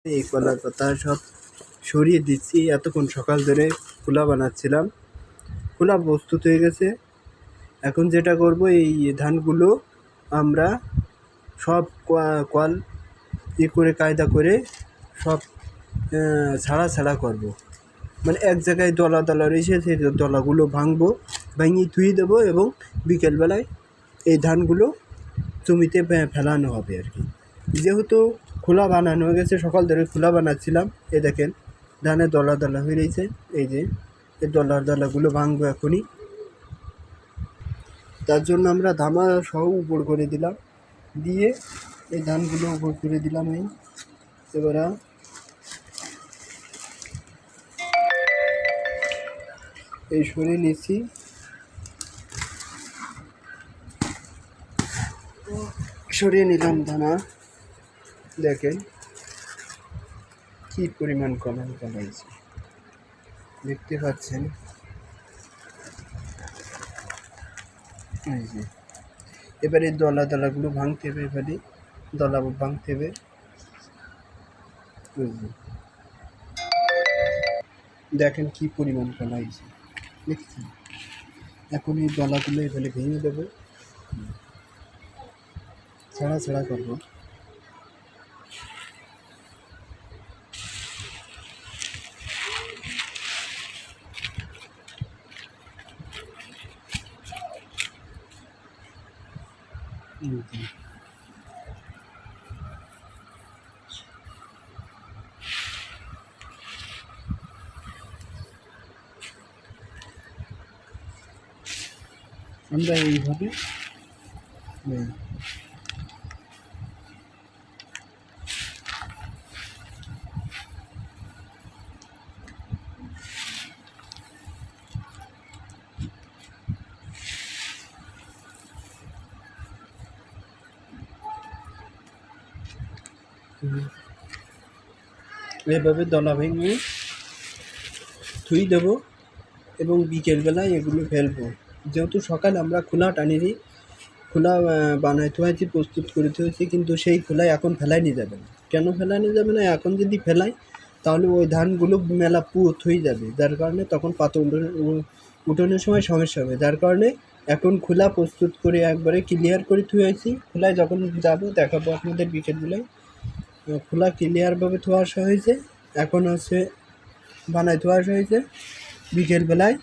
এই কলার পাতা সব সরিয়ে দিচ্ছি। এতক্ষণ সকাল ধরে খোলা বানাচ্ছিলাম, খোলা প্রস্তুত হয়ে গেছে। এখন যেটা করব, এই ধানগুলো আমরা সব কল করে কায়দা করে সব ছাড়া ছাড়া করব। মানে এক জায়গায় দলা দলা রয়েছে, সেই দলাগুলো ভাঙবো, ভেঙে ধুয়ে দেবো এবং বিকেলবেলায় এই ধানগুলো জমিতে ফেলানো হবে আর কি। যেহেতু খোলা বানানো হয়ে গেছে, সকাল ধরে খোলা বানাচ্ছিলাম, এ দেখেন ধানের দলা দলা হয়ে রয়েছে। এই যে এই দলাগুলো ভাঙবো এখনই। তার জন্য আমরা ধামা সহ উপর করে দিলাম, দিয়ে এই ধানগুলো উপর করে দিলাম। এবার এই সরিয়ে নিচ্ছি। সরিয়ে নিলাম দানা, দেখেন কি পরিমাণ কলা কলাইছে, দেখতে পাচ্ছেন। এই যে এবারে দলাগুলো ভাঙতে হবে, এবারে দলা ভাঙতে হবে। দেখেন কি পরিমাণ কলাইছে, দেখছেন। এখন এই দলাগুলো এবারে ভেঙে দেবো, ছাড়া ছাড়া করবো। আমরা এইভাবে এভাবে দলা ভেঙে ধুই দেবো এবং বিকেলবেলায় এগুলো ফেলবো। যেহেতু সকালে আমরা খোলা টানিনি, খোলা বানাইতে হয়েছে, প্রস্তুত করতে হয়েছে, কিন্তু সেই খোলায় এখন ফেলাই নিয়ে যাবে না। কেন ফেলাই নিয়ে যাবে না? এখন যদি ফেলাই তাহলে ওই ধানগুলো মেলা পুত হয়ে যাবে, যার কারণে তখন পাতা উঠানোর সময় সমস্যা হবে। যার কারণে এখন খোলা প্রস্তুত করে একবারে ক্লিয়ার করে থুয়েছি। খোলায় যখন যাবো দেখাবো আপনাদের বিকেলবেলায়। খোলা ক্লিয়ারভাবে ধোয়া আসা হয়েছে, এখন হচ্ছে বানাই ধোয়া আসা হয়েছে। বিকেলবেলায়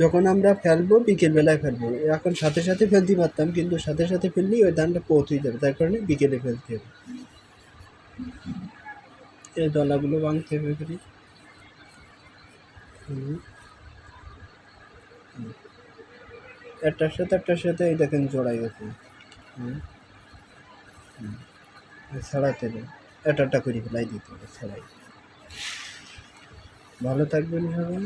যখন আমরা ফেলবো, বিকেলবেলায় ফেলবো। এখন সাথে সাথে ফেলতে পারতাম, কিন্তু সাথে সাথে ফেললেই ওই ধানটা পোত হয়ে যাবে, তার কারণে বিকেলে ফেলতে হবে। এই দলাগুলো ভাঙতে হবে করি। একটার সাথে এই দেখেন জড়াই গেছে। ছাড়াতে হবে, একটা করে ফেলাই দিতে হবে, ছাড়াই। ভালো থাকবেন সবাই।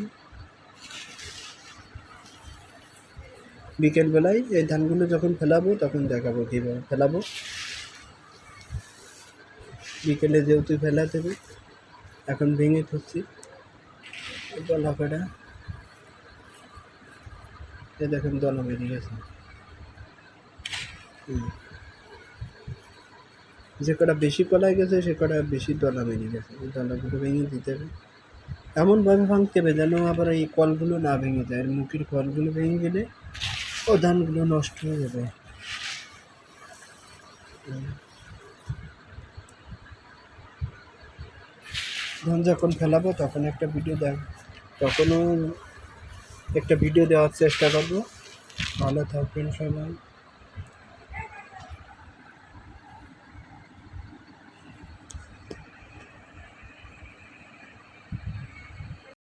বিকেলবেলায় এই ধানগুলো যখন ফেলাবো তখন দেখাবো কীভাবে ফেলাবো। বিকেলে যেহেতু ফেলাতে হবে, এখন ভেঙে থুচ্ছি দলা কটা। এ দেখেন দলা বেরিয়ে গেছে। যে কটা বেশি কলাই গেছে সে কটা বেশি দলা বেরিয়ে গেছে, এই দলাগুলো ভেঙে দিতে হবে। এমনভাবে ভাঙতে হবে যেন আবার এই কলগুলো না ভেঙে যায়। মুখের কলগুলো ভেঙে গেলে ও ধানগুলো নষ্ট হয়ে যাবে। ধান যখন ফেলাবো তখন একটা ভিডিও দেওয়ার চেষ্টা করবো। ভালো থাকবেন সবাই।